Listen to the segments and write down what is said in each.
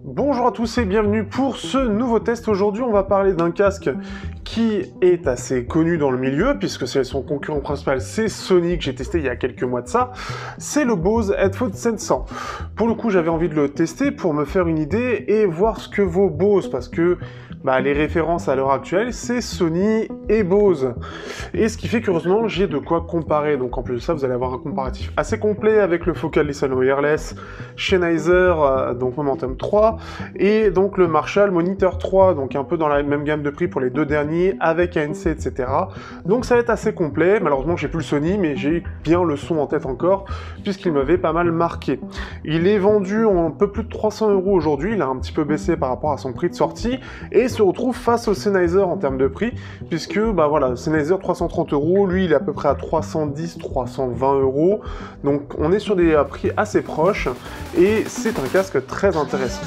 Bonjour à tous et bienvenue pour ce nouveau test. Aujourd'hui, on va parler d'un casque qui est assez connu dans le milieu, puisque c'est son concurrent principal, c'est Sony, que j'ai testé il y a quelques mois de ça. C'est le Bose Headphone 700. Pour le coup, j'avais envie de le tester pour me faire une idée et voir ce que vaut Bose, parce que les références à l'heure actuelle, c'est Sony et Bose. Et ce qui fait qu'heureusement, j'ai de quoi comparer. Donc en plus de ça, vous allez avoir un comparatif assez complet avec le Focal Listen Wireless Sennheiser, donc Momentum 3, et donc le Marshall Monitor 3, donc un peu dans la même gamme de prix pour les deux derniers, avec ANC, etc. Donc ça va être assez complet. Malheureusement, j'ai plus le Sony, mais j'ai bien le son en tête encore, puisqu'il m'avait pas mal marqué. Il est vendu en un peu plus de 300 € aujourd'hui, il a un petit peu baissé par rapport à son prix de sortie, et se retrouve face au Sennheiser en termes de prix, puisque voilà, Sennheiser 330 €, lui il est à peu près à 310-320 €, donc on est sur des prix assez proches, et c'est un casque très intéressant.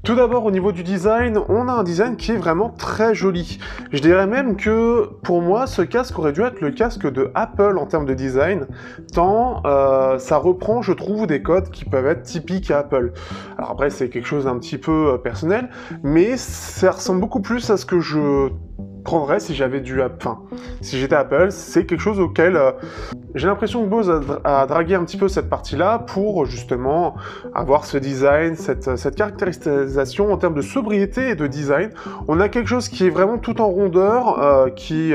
Tout d'abord, au niveau du design, on a un design qui est vraiment très joli. Je dirais même que, pour moi, ce casque aurait dû être le casque de Apple en termes de design, tant ça reprend, je trouve, des codes qui peuvent être typiques à Apple. Alors après, c'est quelque chose d'un petit peu personnel, mais ça ressemble beaucoup plus à ce que je prendrais si j'avais si j'étais Apple. C'est quelque chose auquel j'ai l'impression que Bose a dragué un petit peu cette partie-là pour justement avoir ce design, cette caractérisation en termes de sobriété et de design. On a quelque chose qui est vraiment tout en rondeur, qui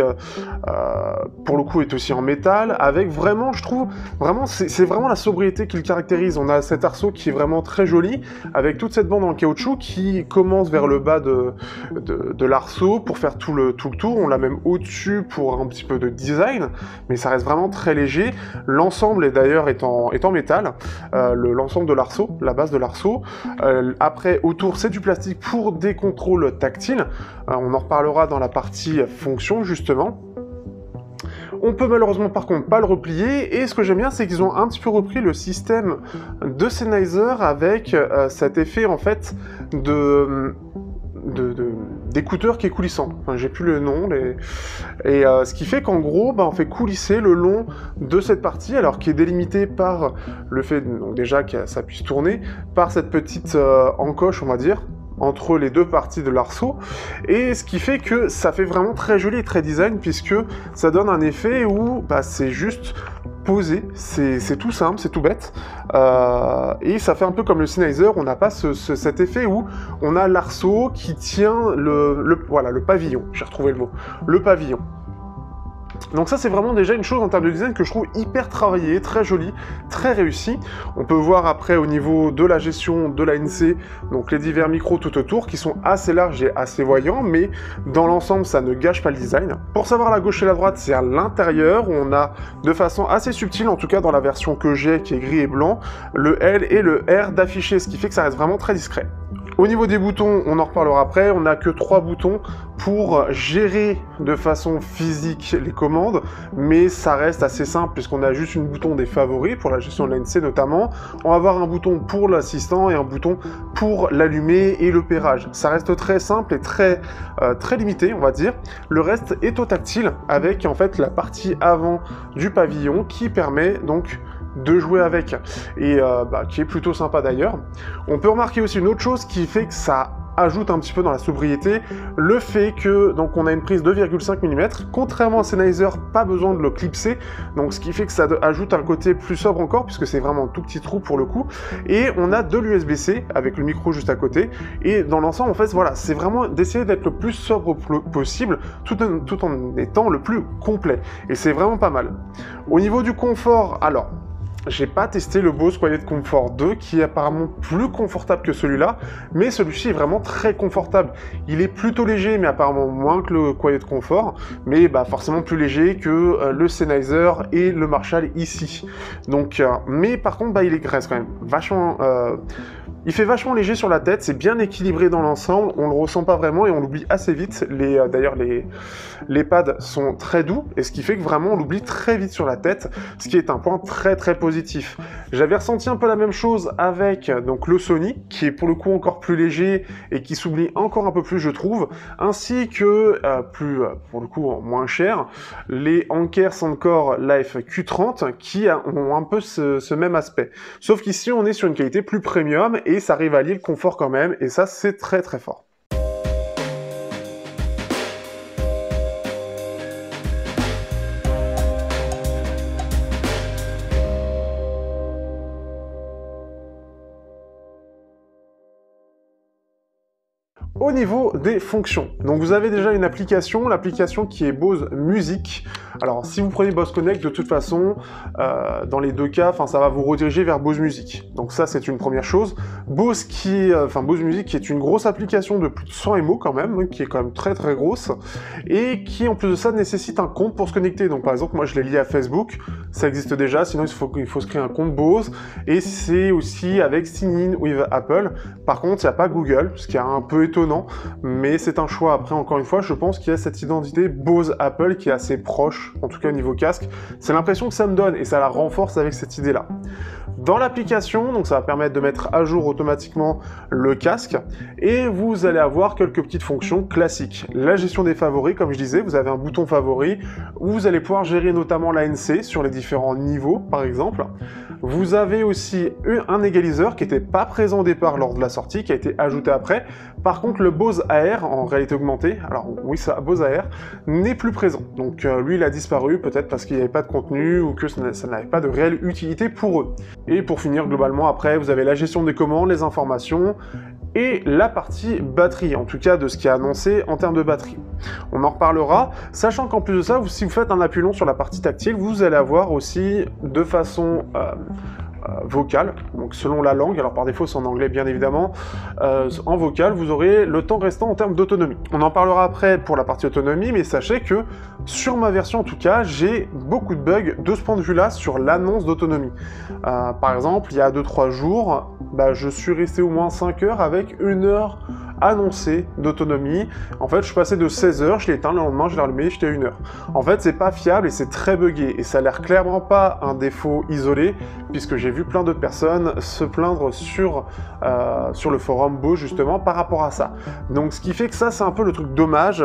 pour le coup est aussi en métal, avec vraiment, je trouve, vraiment, c'est vraiment la sobriété qui le caractérise. On a cet arceau qui est vraiment très joli, avec toute cette bande en caoutchouc qui commence vers le bas de l'arceau pour faire tout le tour. On l'a même au-dessus pour un petit peu de design, mais ça reste vraiment très léger. L'ensemble est d'ailleurs est en métal, l'ensemble de l'arceau, la base de l'arceau. Après, autour, c'est du plastique pour des contrôles tactiles. On en reparlera dans la partie fonction, justement. On peut malheureusement par contre pas le replier, et ce que j'aime bien, c'est qu'ils ont un petit peu repris le système de Sennheiser avec cet effet en fait d'écouteur qui est coulissant. Enfin, j'ai plus le nom, ce qui fait qu'en gros, on fait coulisser le long de cette partie, alors qui est délimitée par le fait, donc déjà que ça puisse tourner, par cette petite encoche, on va dire, entre les deux parties de l'arceau, et ce qui fait que ça fait vraiment très joli et très design, puisque ça donne un effet où c'est juste posé, c'est tout simple, c'est tout bête, et ça fait un peu comme le Sennheiser. On n'a pas cet effet où on a l'arceau qui tient le pavillon, j'ai retrouvé le mot, le pavillon. Donc ça, c'est vraiment déjà une chose en termes de design que je trouve hyper travaillée, très jolie, très réussie. On peut voir après au niveau de la gestion de l'ANC, donc les divers micros tout autour qui sont assez larges et assez voyants, mais dans l'ensemble, ça ne gâche pas le design. Pour savoir la gauche et la droite, c'est à l'intérieur. On a de façon assez subtile, en tout cas dans la version que j'ai, qui est gris et blanc, le L et le R d'affiché, ce qui fait que ça reste vraiment très discret. Au niveau des boutons, on en reparlera après, on n'a que 3 boutons pour gérer de façon physique les commandes, mais ça reste assez simple puisqu'on a juste un bouton des favoris pour la gestion de l'ANC notamment. On va avoir un bouton pour l'assistant et un bouton pour l'allumer et le pairage. Ça reste très simple et très limité, on va dire. Le reste est au tactile avec en fait la partie avant du pavillon qui permet donc de jouer avec, et qui est plutôt sympa d'ailleurs. On peut remarquer aussi une autre chose qui fait que ça ajoute un petit peu dans la sobriété, le fait que donc on a une prise 2,5 mm, contrairement à Sennheiser, pas besoin de le clipser, donc ce qui fait que ça ajoute un côté plus sobre encore, puisque c'est vraiment un tout petit trou pour le coup, et on a de l'USB-C avec le micro juste à côté, et dans l'ensemble en fait voilà, c'est vraiment d'essayer d'être le plus sobre possible, tout en étant le plus complet, et c'est vraiment pas mal. Au niveau du confort, alors j'ai pas testé le Bose Quiet Comfort 2 qui est apparemment plus confortable que celui-là, mais celui-ci est vraiment très confortable. Il est plutôt léger, mais apparemment moins que le Quiet Comfort, mais bah, forcément plus léger que le Sennheiser et le Marshall ici. Donc, mais par contre, bah, il est reste quand même vachement... il fait vachement léger sur la tête, c'est bien équilibré dans l'ensemble, on le ressent pas vraiment et on l'oublie assez vite. D'ailleurs, les pads sont très doux, et ce qui fait que vraiment on l'oublie très vite sur la tête, ce qui est un point très très positif. J'avais ressenti un peu la même chose avec donc, le Sony, qui est pour le coup encore plus léger et qui s'oublie encore un peu plus, je trouve, ainsi que, pour le coup moins cher, les Anker Soundcore Life Q30, qui ont un peu ce même aspect. Sauf qu'ici on est sur une qualité plus premium, et ça arrive à allier le confort quand même, et ça c'est très très fort. Au niveau des fonctions, donc vous avez déjà une application, l'application qui est Bose Music. Alors si vous prenez Bose Connect, de toute façon, dans les deux cas, ça va vous rediriger vers Bose Music. Donc ça c'est une première chose. Bose Music qui est une grosse application de plus de 100 MO quand même, qui est quand même très très grosse, et qui en plus de ça nécessite un compte pour se connecter. Donc par exemple moi je l'ai lié à Facebook, ça existe déjà, sinon il faut se créer un compte Bose, et c'est aussi avec Sign In with Apple. Par contre il n'y a pas Google, ce qui est un peu étonnant, mais c'est un choix. Après, encore une fois, je pense qu'il y a cette identité Bose Apple qui est assez proche, en tout cas au niveau casque. C'est l'impression que ça me donne, et ça la renforce avec cette idée-là. Dans l'application, donc ça va permettre de mettre à jour automatiquement le casque, et vous allez avoir quelques petites fonctions classiques. La gestion des favoris, comme je disais, vous avez un bouton favori, où vous allez pouvoir gérer notamment l'ANC sur les différents niveaux, par exemple. Vous avez aussi un égaliseur qui n'était pas présent au départ lors de la sortie, qui a été ajouté après. Par contre, le Bose AR, en réalité augmentée, alors oui, ça, Bose AR, n'est plus présent. Donc lui, il a disparu, peut-être parce qu'il n'y avait pas de contenu, ou que ça n'avait pas de réelle utilité pour eux. Et pour finir, globalement, après, vous avez la gestion des commandes, les informations, et la partie batterie, en tout cas de ce qui est annoncé en termes de batterie. On en reparlera, sachant qu'en plus de ça, si vous faites un appui long sur la partie tactile, vous allez avoir aussi de façon vocale, donc selon la langue, alors par défaut c'est en anglais bien évidemment, en vocal vous aurez le temps restant en termes d'autonomie. On en parlera après pour la partie autonomie, mais sachez que sur ma version en tout cas, j'ai beaucoup de bugs de ce point de vue là sur l'annonce d'autonomie. Par exemple, il y a 2-3 jours, je suis resté au moins 5 heures avec 1 heure annoncé d'autonomie. En fait, je suis passé de 16 heures, je l'ai éteint, le lendemain, je l'ai allumé, j'étais à 1 heure. En fait, c'est pas fiable et c'est très buggé. Et ça a l'air clairement pas un défaut isolé, puisque j'ai vu plein d'autres personnes se plaindre sur le forum Bose, justement, par rapport à ça. Donc, ce qui fait que ça, c'est un peu le truc dommage,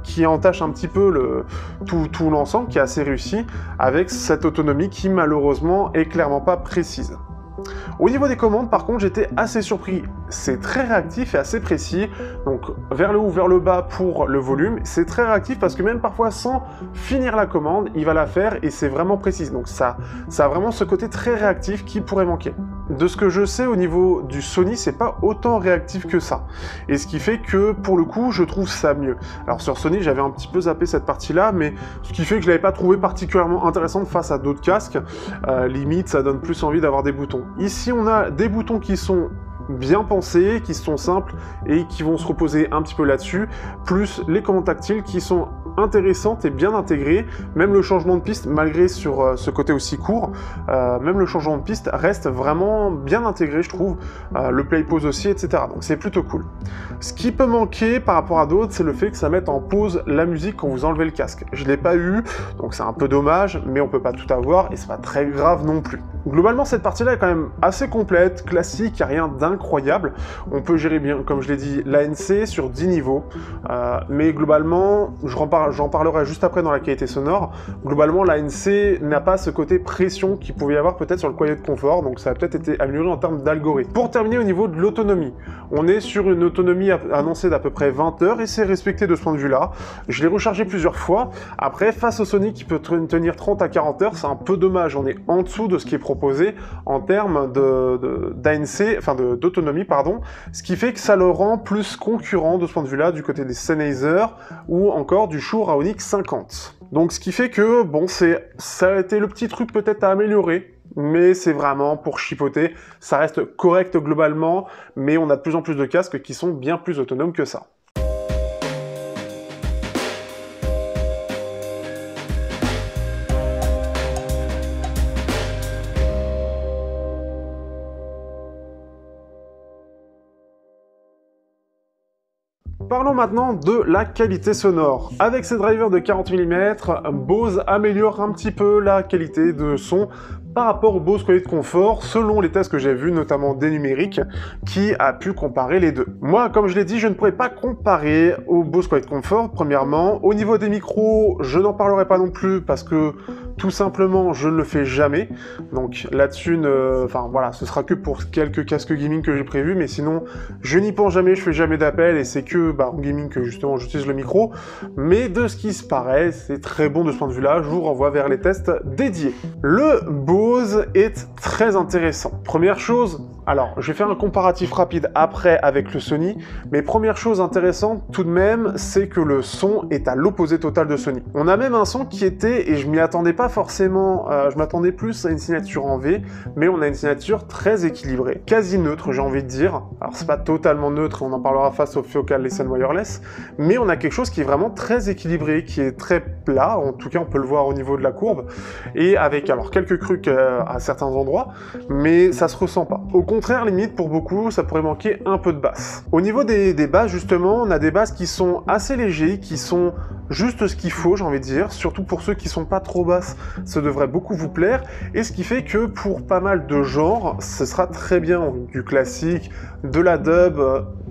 qui entache un petit peu tout l'ensemble, qui est assez réussi, avec cette autonomie qui, malheureusement, est clairement pas précise. Au niveau des commandes, par contre, j'étais assez surpris. C'est très réactif et assez précis. Donc, vers le haut, vers le bas pour le volume. C'est très réactif parce que même parfois, sans finir la commande, il va la faire et c'est vraiment précis. Donc, ça a vraiment ce côté très réactif qui pourrait manquer. De ce que je sais, au niveau du Sony, c'est pas autant réactif que ça. Et ce qui fait que, pour le coup, je trouve ça mieux. Alors, sur Sony, j'avais un petit peu zappé cette partie-là, mais ce qui fait que je l'avais pas trouvé particulièrement intéressante face à d'autres casques. Limite, ça donne plus envie d'avoir des boutons. Ici, on a des boutons qui sont bien pensés, qui sont simples et qui vont se reposer un petit peu là-dessus, plus les commandes tactiles qui sont intéressantes et bien intégrées. Même le changement de piste, malgré sur ce côté aussi court, même le changement de piste reste vraiment bien intégré, je trouve. Le play pause aussi, etc. Donc c'est plutôt cool. Ce qui peut manquer par rapport à d'autres, c'est le fait que ça mette en pause la musique quand vous enlevez le casque. Je l'ai pas eu, donc c'est un peu dommage, mais on peut pas tout avoir et c'est pas très grave non plus. Globalement, cette partie-là est quand même assez complète, classique, il n'y a rien d'incroyable. On peut gérer bien, comme je l'ai dit, l'ANC sur 10 niveaux, mais globalement, j'en parlerai juste après dans la qualité sonore. Globalement, l'ANC n'a pas ce côté pression qu'il pouvait y avoir peut-être sur le Quiet Comfort, donc ça a peut-être été amélioré en termes d'algorithme. Pour terminer, au niveau de l'autonomie, on est sur une autonomie annoncée d'à peu près 20 heures et c'est respecté de ce point de vue-là. Je l'ai rechargé plusieurs fois. Après, face au Sony qui peut tenir 30 à 40 heures, c'est un peu dommage. On est en dessous de ce qui est proposé en termes d'ANC, enfin d'autonomie, pardon, ce qui fait que ça le rend plus concurrent de ce point de vue-là du côté des Sennheiser ou encore du Shure Aonic 50. Donc ce qui fait que, bon, ça a été le petit truc peut-être à améliorer mais c'est vraiment pour chipoter. Ça reste correct globalement, mais on a de plus en plus de casques qui sont bien plus autonomes que ça. Parlons maintenant de la qualité sonore. Avec ces drivers de 40 mm, Bose améliore un petit peu la qualité de son par rapport au Bose Quiet Comfort, selon les tests que j'ai vus, notamment des numériques, qui a pu comparer les deux. Moi, comme je l'ai dit, je ne pourrais pas comparer au Bose Quiet Comfort, premièrement. Au niveau des micros, je n'en parlerai pas non plus, parce que, tout simplement, je ne le fais jamais. Donc là-dessus, enfin voilà, ce sera que pour quelques casques gaming que j'ai prévus, mais sinon, je n'y pense jamais, je fais jamais d'appel, et c'est que en gaming que justement j'utilise le micro. Mais de ce qui se paraît, c'est très bon de ce point de vue-là, je vous renvoie vers les tests dédiés. Le Bose est très intéressant. Première chose, alors je vais faire un comparatif rapide après avec le Sony, mais première chose intéressante tout de même, c'est que le son est à l'opposé total de Sony. On a même un son qui était, et je m'y attendais pas forcément, je m'attendais plus à une signature en V, mais on a une signature très équilibrée, quasi neutre j'ai envie de dire. Alors c'est pas totalement neutre, on en parlera face au Focal Listen Wireless, mais on a quelque chose qui est vraiment très équilibré, qui est très plat, en tout cas on peut le voir au niveau de la courbe, et avec alors quelques crucs à certains endroits, mais ça se ressent pas. Au contraire, limite pour beaucoup, ça pourrait manquer un peu de basse. Au niveau des basses justement, on a des basses qui sont assez légers, qui sont juste ce qu'il faut, j'ai envie de dire, surtout pour ceux qui sont pas trop basses, ça devrait beaucoup vous plaire, et ce qui fait que pour pas mal de genres, ce sera très bien, du classique, de la dub,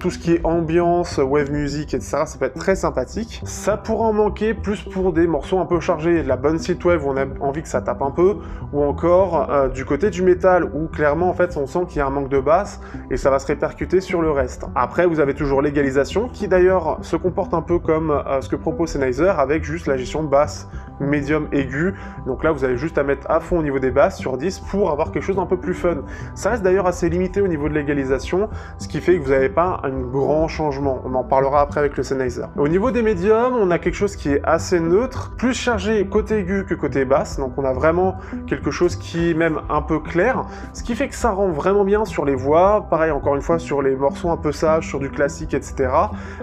tout ce qui est ambiance, wave music, etc., ça peut être très sympathique. Ça pourra en manquer plus pour des morceaux un peu chargés, de la bonne synthwave où on a envie que ça tape un peu, ou encore du côté du métal, où clairement en fait on sent qu'il y a un manque de basse, et ça va se répercuter sur le reste. Après vous avez toujours l'égalisation, qui d'ailleurs se comporte un peu comme ce que propose Sennheiser, avec juste la gestion basse, médium, aigu, donc là vous avez juste à mettre à fond au niveau des basses sur 10 pour avoir quelque chose d'un peu plus fun. Ça reste d'ailleurs assez limité au niveau de l'égalisation, ce qui fait que vous n'avez pas un grand changement, on en parlera après avec le Sennheiser. Au niveau des médiums, on a quelque chose qui est assez neutre, plus chargé côté aigu que côté basse, donc on a vraiment quelque chose qui est même un peu clair, ce qui fait que ça rend vraiment bien sur les voix, pareil encore une fois sur les morceaux un peu sages, sur du classique, etc.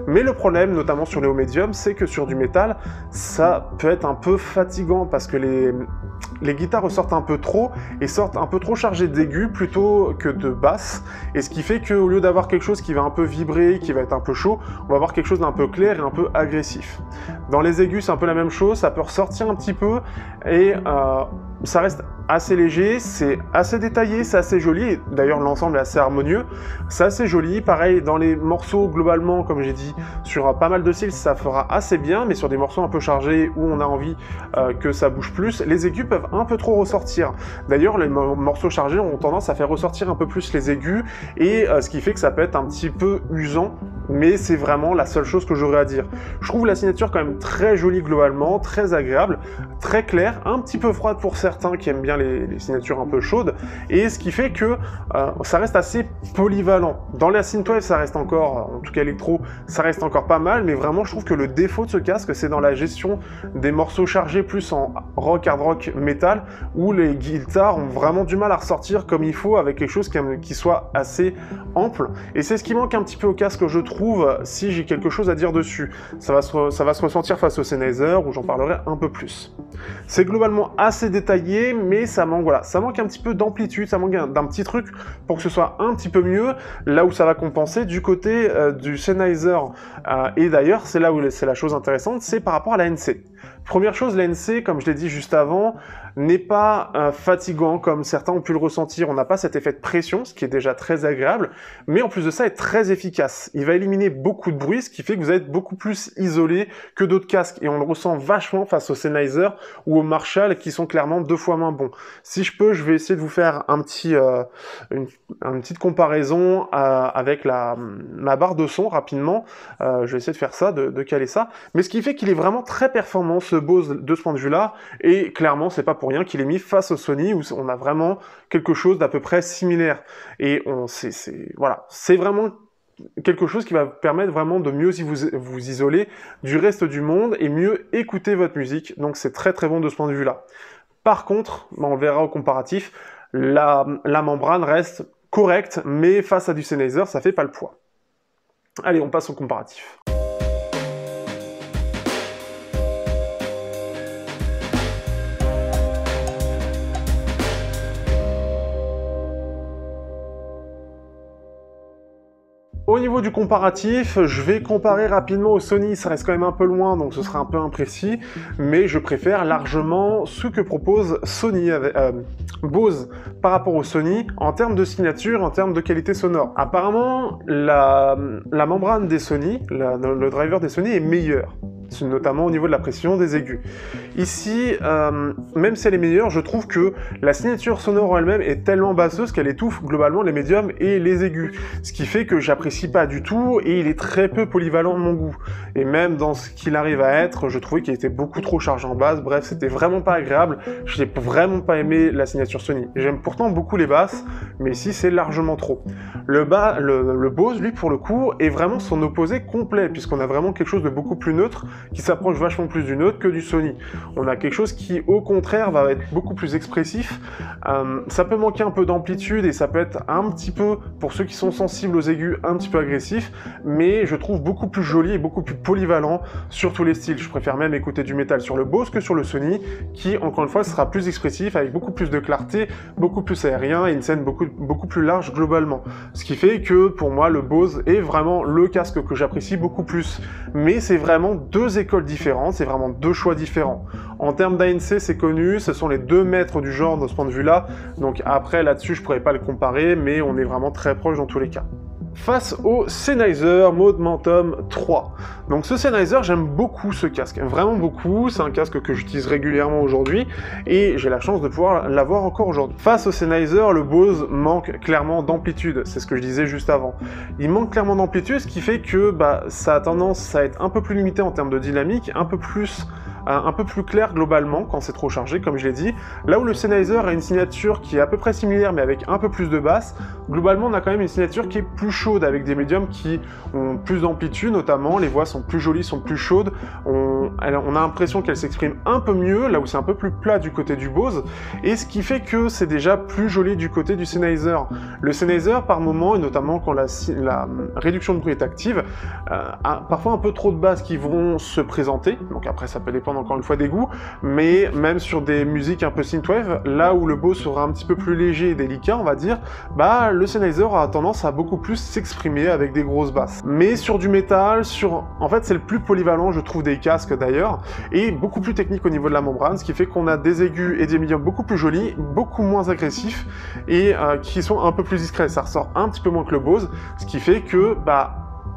Mais le problème, notamment sur les hauts médiums, c'est que sur du métal, ça peut être un peu fatigant, parce que les guitares ressortent un peu trop, et sortent un peu trop chargées d'aigus plutôt que de basse, et ce qui fait qu'au lieu d'avoir quelque chose qui va un peu vibrer, qui va être un peu chaud, on va avoir quelque chose d'un peu clair et un peu agressif. Dans les aigus, c'est un peu la même chose, ça peut ressortir un petit peu, et ça reste assez léger, c'est assez détaillé, c'est assez joli, d'ailleurs l'ensemble est assez harmonieux, c'est assez joli, pareil dans les morceaux globalement, comme j'ai dit, sur pas mal de styles ça fera assez bien, mais sur des morceaux un peu chargés où on a envie que ça bouge plus, les aigus peuvent un peu trop ressortir. D'ailleurs les morceaux chargés ont tendance à faire ressortir un peu plus les aigus, et ce qui fait que ça peut être un petit peu usant, mais c'est vraiment la seule chose que j'aurais à dire. Je trouve la signature quand même très jolie globalement, très agréable, très claire, un petit peu froide pour certains qui aiment bien les signatures un peu chaudes, et ce qui fait que ça reste assez polyvalent. Dans la synthwave ça reste encore, en tout cas électro, ça reste encore pas mal, mais vraiment je trouve que le défaut de ce casque c'est dans la gestion des morceaux chargés plus en rock, hard rock, metal, où les guitares ont vraiment du mal à ressortir comme il faut avec quelque chose qui soit assez ample, et c'est ce qui manque un petit peu au casque je trouve, si j'ai quelque chose à dire dessus. Ça va se ressentir face au Sennheiser, où j'en parlerai un peu plus. C'est globalement assez détaillé, mais ça manque, voilà, ça manque un petit peu d'amplitude, ça manque d'un petit truc pour que ce soit un petit peu mieux, là où ça va compenser du côté du Sennheiser. Et d'ailleurs, c'est là où c'est la chose intéressante, c'est par rapport à la NC. Première chose, la NC, comme je l'ai dit juste avant, n'est pas fatigant comme certains ont pu le ressentir. On n'a pas cet effet de pression, ce qui est déjà très agréable, mais en plus de ça, est très efficace. Il va éliminer beaucoup de bruit, ce qui fait que vous êtes beaucoup plus isolé que d'autres casques, et on le ressent vachement face au Sennheiser ou au Marshall, qui sont clairement 2 fois moins bons. Si je peux, je vais essayer de vous faire une petite comparaison avec ma barre de son rapidement. Je vais essayer de faire ça, de caler ça. Mais ce qui fait qu'il est vraiment très performant, ce Bose, de ce point de vue-là, et clairement, c'est pas pour rien qu'il est mis face au Sony, où on a vraiment quelque chose d'à peu près similaire. Et voilà, c'est vraiment quelque chose qui va permettre vraiment de mieux vous isoler du reste du monde et mieux écouter votre musique. Donc c'est très très bon de ce point de vue-là. Par contre, on le verra au comparatif, la membrane reste correcte, mais face à du Sennheiser, ça fait pas le poids. Allez, on passe au comparatif. Au niveau du comparatif, je vais comparer rapidement au Sony, ça reste quand même un peu loin, donc ce sera un peu imprécis, mais je préfère largement ce que propose Sony avec, Bose par rapport au Sony en termes de signature, en termes de qualité sonore. Apparemment, la membrane des Sony, le driver des Sony est meilleur, notamment au niveau de la pression des aigus. Ici, même si elle est meilleure, je trouve que la signature sonore en elle-même est tellement basseuse qu'elle étouffe globalement les médiums et les aigus, ce qui fait que j'apprécie pas du tout et il est très peu polyvalent de mon goût. Et même dans ce qu'il arrive à être, je trouvais qu'il était beaucoup trop chargé en basse, bref, c'était vraiment pas agréable, je n'ai vraiment pas aimé la signature Sony. J'aime pourtant beaucoup les basses, mais ici c'est largement trop. Le Bose, lui, pour le coup, est vraiment son opposé complet, puisqu'on a vraiment quelque chose de beaucoup plus neutre, qui s'approche vachement plus du neutre que du Sony. On a quelque chose qui, au contraire, va être beaucoup plus expressif. Ça peut manquer un peu d'amplitude et ça peut être un petit peu, pour ceux qui sont sensibles aux aigus, un petit peu agressif, mais je trouve beaucoup plus joli et beaucoup plus polyvalent sur tous les styles. Je préfère même écouter du métal sur le Bose que sur le Sony, qui, encore une fois, sera plus expressif, avec beaucoup plus de clarté, beaucoup plus aérien et une scène beaucoup plus large globalement. Ce qui fait que, pour moi, le Bose est vraiment le casque que j'apprécie beaucoup plus. Mais c'est vraiment deux écoles différentes, c'est vraiment deux choix différents. En termes d'ANC, c'est connu, ce sont les deux maîtres du genre de ce point de vue-là, donc après, là-dessus, je pourrais pas le comparer, mais on est vraiment très proche dans tous les cas. Face au Sennheiser Mode Momentum 3. Donc ce Sennheiser, j'aime beaucoup ce casque, vraiment beaucoup, c'est un casque que j'utilise régulièrement aujourd'hui, et j'ai la chance de pouvoir l'avoir encore aujourd'hui. Face au Sennheiser, le Bose manque clairement d'amplitude, c'est ce que je disais juste avant. Il manque clairement d'amplitude, ce qui fait que ça a tendance à être un peu plus limité en termes de dynamique, un peu plus clair globalement quand c'est trop chargé, comme je l'ai dit. Là où le Sennheiser a une signature qui est à peu près similaire mais avec un peu plus de basse, globalement on a quand même une signature qui est plus chaude avec des médiums qui ont plus d'amplitude notamment, les voix sont plus jolies, sont plus chaudes, on a l'impression qu'elles s'expriment un peu mieux, là où c'est un peu plus plat du côté du Bose, et ce qui fait que c'est déjà plus joli du côté du Sennheiser. Le Sennheiser par moment, et notamment quand la réduction de bruit est active, a parfois un peu trop de basses qui vont se présenter, donc après ça peut dépendre encore une fois des goûts, mais même sur des musiques un peu synthwave, là où le Bose sera un petit peu plus léger et délicat, on va dire, le Sennheiser a tendance à beaucoup plus s'exprimer avec des grosses basses. Mais sur du métal, en fait c'est le plus polyvalent je trouve des casques d'ailleurs, et beaucoup plus technique au niveau de la membrane, ce qui fait qu'on a des aigus et des médiums beaucoup plus jolis, beaucoup moins agressifs, et qui sont un peu plus discrets, ça ressort un petit peu moins que le Bose, ce qui fait que,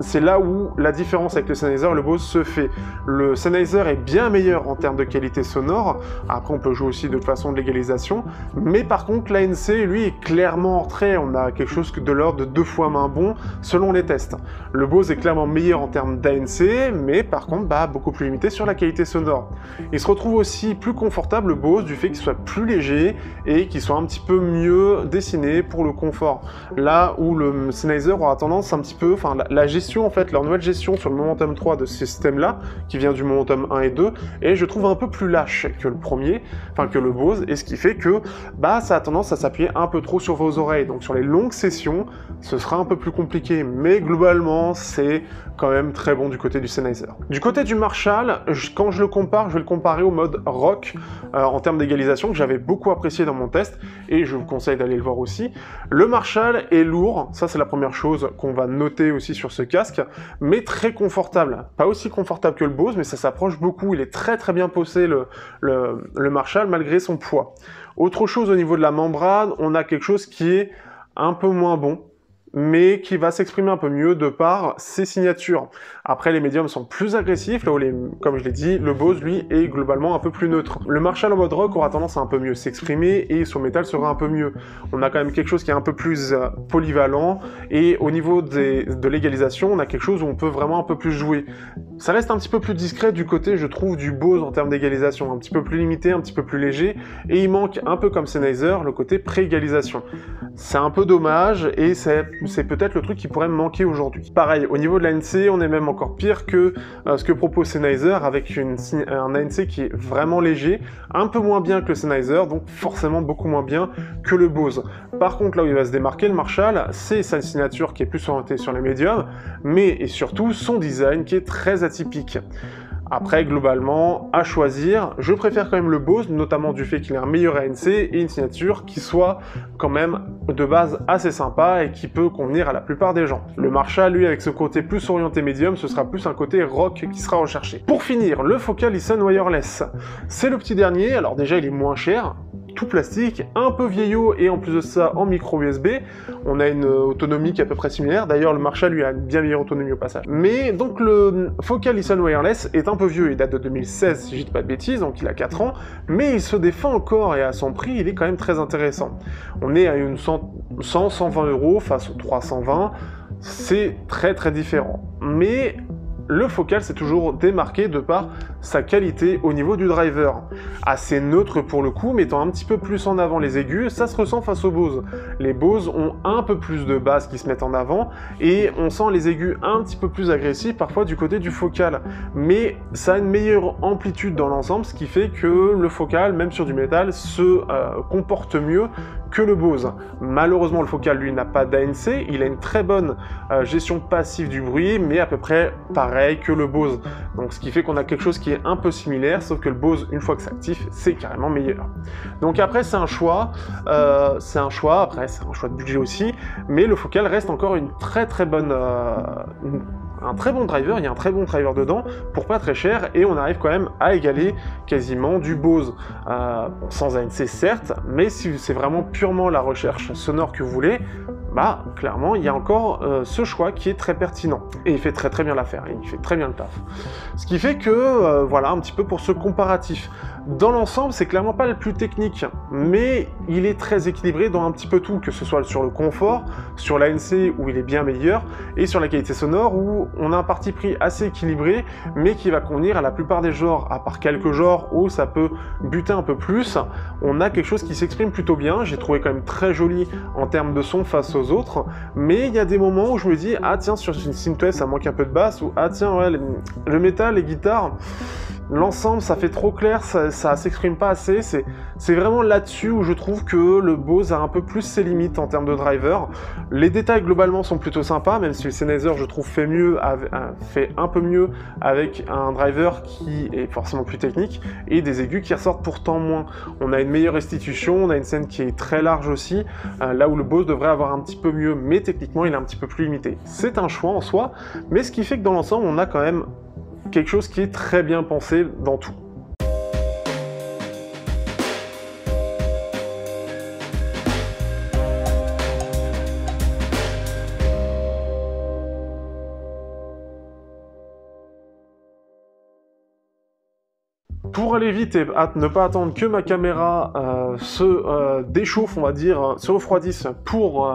c'est là où la différence avec le Sennheiser et le Bose se fait. Le Sennheiser est bien meilleur en termes de qualité sonore, après on peut jouer aussi de toute façon de l'égalisation, mais par contre l'ANC lui est clairement en retrait, on a quelque chose de l'ordre de 2 fois moins bon selon les tests. Le Bose est clairement meilleur en termes d'ANC, mais par contre beaucoup plus limité sur la qualité sonore. Il se retrouve aussi plus confortable le Bose du fait qu'il soit plus léger et qu'il soit un petit peu mieux dessiné pour le confort. Là où le Sennheiser aura tendance un petit peu, la gestion en fait, leur nouvelle gestion sur le Momentum 3 de ce système-là, qui vient du Momentum 1 et 2, et je trouve un peu plus lâche que le premier, que le Bose, et ce qui fait que ça a tendance à s'appuyer un peu trop sur vos oreilles. Donc sur les longues sessions, ce sera un peu plus compliqué, mais globalement, c'est quand même très bon du côté du Sennheiser. Du côté du Marshall, quand je le compare, je vais le comparer au mode rock en termes d'égalisation, que j'avais beaucoup apprécié dans mon test, et je vous conseille d'aller le voir aussi. Le Marshall est lourd, ça c'est la première chose qu'on va noter aussi sur ce casque, mais très confortable. Pas aussi confortable que le Bose, mais ça s'approche beaucoup. Il est très très bien posé le Marshall malgré son poids. Autre chose au niveau de la membrane, on a quelque chose qui est un peu moins bon, mais qui va s'exprimer un peu mieux de par ses signatures. Après, les médiums sont plus agressifs, là où, comme je l'ai dit, le Bose, lui, est globalement un peu plus neutre. Le Marshall en mode rock aura tendance à un peu mieux s'exprimer, et son métal sera un peu mieux. On a quand même quelque chose qui est un peu plus polyvalent, et au niveau de l'égalisation, on a quelque chose où on peut vraiment un peu plus jouer. Ça reste un petit peu plus discret du côté, je trouve, du Bose en termes d'égalisation, un petit peu plus limité, un petit peu plus léger, et il manque, un peu comme Sennheiser, le côté pré-égalisation. C'est un peu dommage, et c'est c'est peut-être le truc qui pourrait me manquer aujourd'hui. Pareil, au niveau de l'ANC, on est même encore pire que ce que propose Sennheiser, avec un ANC qui est vraiment léger, un peu moins bien que le Sennheiser, donc forcément beaucoup moins bien que le Bose. Par contre, là où il va se démarquer, le Marshall, c'est sa signature qui est plus orientée sur les médiums, mais et surtout son design qui est très atypique. Après, globalement, à choisir, je préfère quand même le Bose, notamment du fait qu'il ait un meilleur ANC et une signature qui soit quand même de base assez sympa et qui peut convenir à la plupart des gens. Le Marshall, lui, avec ce côté plus orienté médium, ce sera plus un côté rock qui sera recherché. Pour finir, le Focal-Listen Wireless. C'est le petit dernier, alors déjà il est moins cher, tout plastique, un peu vieillot et en plus de ça en micro USB. On a une autonomie qui est à peu près similaire, d'ailleurs le Marshall lui a une bien meilleure autonomie au passage. Mais donc le Focal-Listen Wireless est un peu vieux, il date de 2016 si je dis pas de bêtises, donc il a 4 ans, mais il se défend encore et à son prix il est quand même très intéressant. On est à une 100-120 € face aux 320, c'est très différent. Mais le Focal s'est toujours démarqué de par sa qualité au niveau du driver. Assez neutre pour le coup, mettant un petit peu plus en avant les aigus, ça se ressent face aux Bose. Les Bose ont un peu plus de basses qui se mettent en avant, et on sent les aigus un petit peu plus agressifs parfois du côté du Focal. Mais ça a une meilleure amplitude dans l'ensemble, ce qui fait que le Focal, même sur du métal, se comporte mieux que le Bose. Malheureusement, le Focal, lui, n'a pas d'ANC, il a une très bonne gestion passive du bruit, mais à peu près pareil que le Bose. Donc ce qui fait qu'on a quelque chose qui est un peu similaire, sauf que le Bose, une fois que c'est actif, c'est carrément meilleur. Donc après, c'est un choix, après c'est un choix de budget aussi, mais le Focal reste encore une très bonne... un très bon driver, il y a un très bon driver dedans, pour pas très cher, et on arrive quand même à égaler quasiment du Bose. Sans ANC certes, mais si c'est vraiment purement la recherche sonore que vous voulez, bah clairement il y a encore ce choix qui est très pertinent. Et il fait très bien l'affaire, il fait très bien le taf. Ce qui fait que, voilà un petit peu pour ce comparatif. Dans l'ensemble, c'est clairement pas le plus technique, mais il est très équilibré dans un petit peu tout, que ce soit sur le confort, sur l'ANC où il est bien meilleur, et sur la qualité sonore où on a un parti pris assez équilibré, mais qui va convenir à la plupart des genres, à part quelques genres où ça peut buter un peu plus. On a quelque chose qui s'exprime plutôt bien, j'ai trouvé quand même très joli en termes de son face aux autres, mais il y a des moments où je me dis, ah tiens, sur une synthwave ça manque un peu de basse, ou ah tiens, ouais, le métal, les guitares, l'ensemble ça fait trop clair, ça s'exprime pas assez, c'est vraiment là-dessus où je trouve que le Bose a un peu plus ses limites en termes de driver. Les détails globalement sont plutôt sympas, même si le Sennheiser je trouve fait un peu mieux avec un driver qui est forcément plus technique, et des aigus qui ressortent pourtant moins. On a une meilleure restitution, on a une scène qui est très large aussi, là où le Bose devrait avoir un petit peu mieux, mais techniquement il est un petit peu plus limité. C'est un choix en soi, mais ce qui fait que dans l'ensemble on a quand même quelque chose qui est très bien pensé dans tout. Pour aller vite et ne pas attendre que ma caméra se déchauffe, on va dire, se refroidisse pour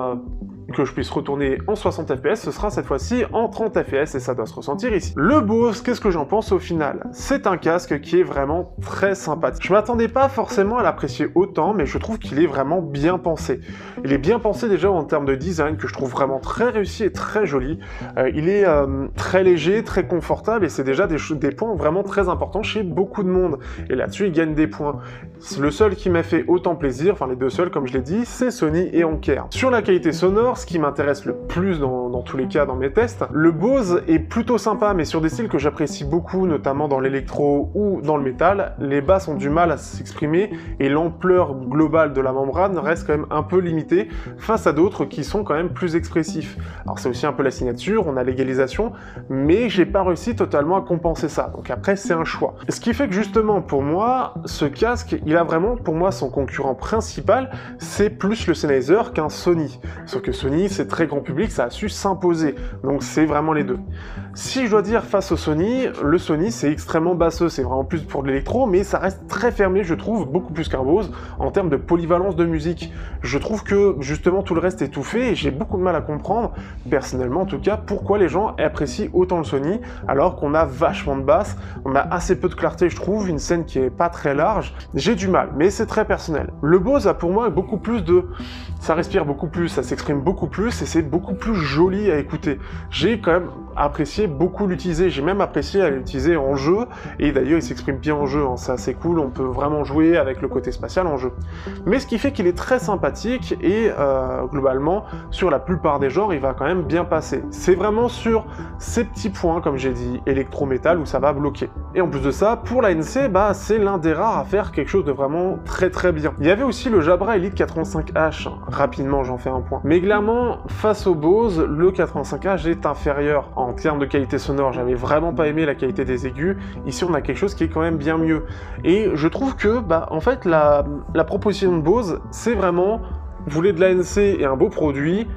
que je puisse retourner en 60 fps, ce sera cette fois-ci en 30 fps et ça doit se ressentir ici. Le Bose, qu'est-ce que j'en pense au final? C'est un casque qui est vraiment très sympathique. Je m'attendais pas forcément à l'apprécier autant, mais je trouve qu'il est vraiment bien pensé. Il est bien pensé déjà en termes de design, que je trouve vraiment très réussi et très joli. Il est très léger, très confortable, et c'est déjà des points vraiment très importants chez beaucoup de monde. Et là-dessus, il gagne des points. Le seul qui m'a fait autant plaisir, enfin les deux seuls comme je l'ai dit, c'est Sony et Anker. Sur la qualité sonore, ce qui m'intéresse le plus dans tous les cas dans mes tests, le Bose est plutôt sympa, mais sur des styles que j'apprécie beaucoup, notamment dans l'électro ou dans le métal, les basses ont du mal à s'exprimer et l'ampleur globale de la membrane reste quand même un peu limitée face à d'autres qui sont quand même plus expressifs. Alors c'est aussi un peu la signature, on a l'égalisation, mais j'ai pas réussi totalement à compenser ça, donc après c'est un choix. Ce qui fait que justement pour moi, ce casque, il a vraiment pour moi son concurrent principal, c'est plus le Sennheiser qu'un Sony. Sauf que Sony, c'est très grand public, ça a su s'imposer, donc c'est vraiment les deux. Si je dois dire face au Sony, le Sony c'est extrêmement basseux, c'est vraiment plus pour de l'électro, mais ça reste très fermé, je trouve, beaucoup plus qu'un Bose, en termes de polyvalence de musique. Je trouve que justement tout le reste est tout fait, et j'ai beaucoup de mal à comprendre, personnellement en tout cas, pourquoi les gens apprécient autant le Sony, alors qu'on a vachement de basse, on a assez peu de clarté je trouve, une scène qui est pas très large, j'ai du mal, mais c'est très personnel. Le Bose a pour moi beaucoup plus de ça respire beaucoup plus, ça s'exprime beaucoup plus et c'est beaucoup plus joli à écouter. J'ai quand même apprécié beaucoup l'utiliser, j'ai même apprécié à l'utiliser en jeu, et d'ailleurs il s'exprime bien en jeu, hein. C'est assez cool, on peut vraiment jouer avec le côté spatial en jeu. Mais ce qui fait qu'il est très sympathique et globalement, sur la plupart des genres, il va quand même bien passer. C'est vraiment sur ces petits points, comme j'ai dit, électrométal, où ça va bloquer. Et en plus de ça, pour l'ANC, bah, c'est l'un des rares à faire quelque chose de vraiment très très bien. Il y avait aussi le Jabra Elite 85H, rapidement j'en fais un point. Mais clairement, face au Bose, le 85H est inférieur en termes de qualité sonore. J'avais vraiment pas aimé la qualité des aigus. Ici, on a quelque chose qui est quand même bien mieux. Et je trouve que, bah, en fait, la proposition de Bose, c'est vraiment, vous voulez de l'ANC et un beau produit,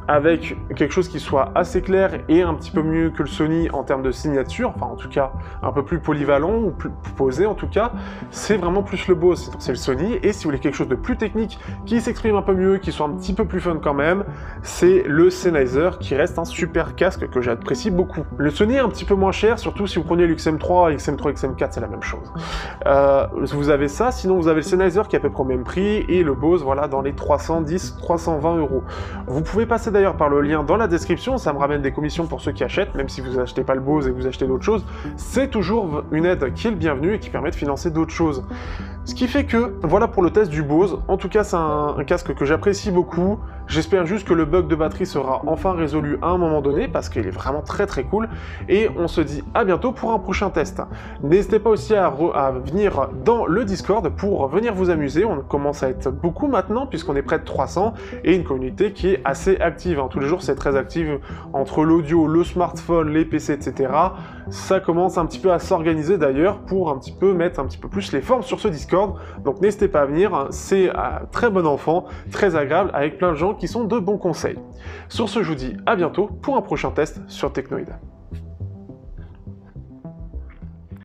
avec quelque chose qui soit assez clair et un petit peu mieux que le Sony en termes de signature, enfin en tout cas un peu plus polyvalent ou plus posé en tout cas, c'est vraiment plus le Bose, c'est le Sony. Et si vous voulez quelque chose de plus technique, qui s'exprime un peu mieux, qui soit un petit peu plus fun quand même, c'est le Sennheiser qui reste un super casque que j'apprécie beaucoup. Le Sony est un petit peu moins cher, surtout si vous prenez l'XM3, XM3, XM4, c'est la même chose. Vous avez ça, sinon vous avez le Sennheiser qui est à peu près au même prix, et le Bose, voilà, dans les 310-320 €. Vous pouvez passer d'ailleurs par le lien dans la description, ça me ramène des commissions pour ceux qui achètent, même si vous achetez pas le Bose et que vous achetez d'autres choses, c'est toujours une aide qui est le bienvenu et qui permet de financer d'autres choses. Ce qui fait que, voilà pour le test du Bose, en tout cas c'est un casque que j'apprécie beaucoup, j'espère juste que le bug de batterie sera enfin résolu à un moment donné, parce qu'il est vraiment très très cool, et on se dit à bientôt pour un prochain test. N'hésitez pas aussi à venir dans le Discord pour venir vous amuser, on commence à être beaucoup maintenant, puisqu'on est près de 300, et une communauté qui est assez active, hein. Tous les jours c'est très active, entre l'audio, le smartphone, les PC, etc. Ça commence un petit peu à s'organiser d'ailleurs, pour un petit peu mettre un petit peu plus les formes sur ce Discord. Donc n'hésitez pas à venir, c'est très bon enfant, très agréable, avec plein de gens qui sont de bons conseils. Sur ce, je vous dis à bientôt pour un prochain test sur Technoid.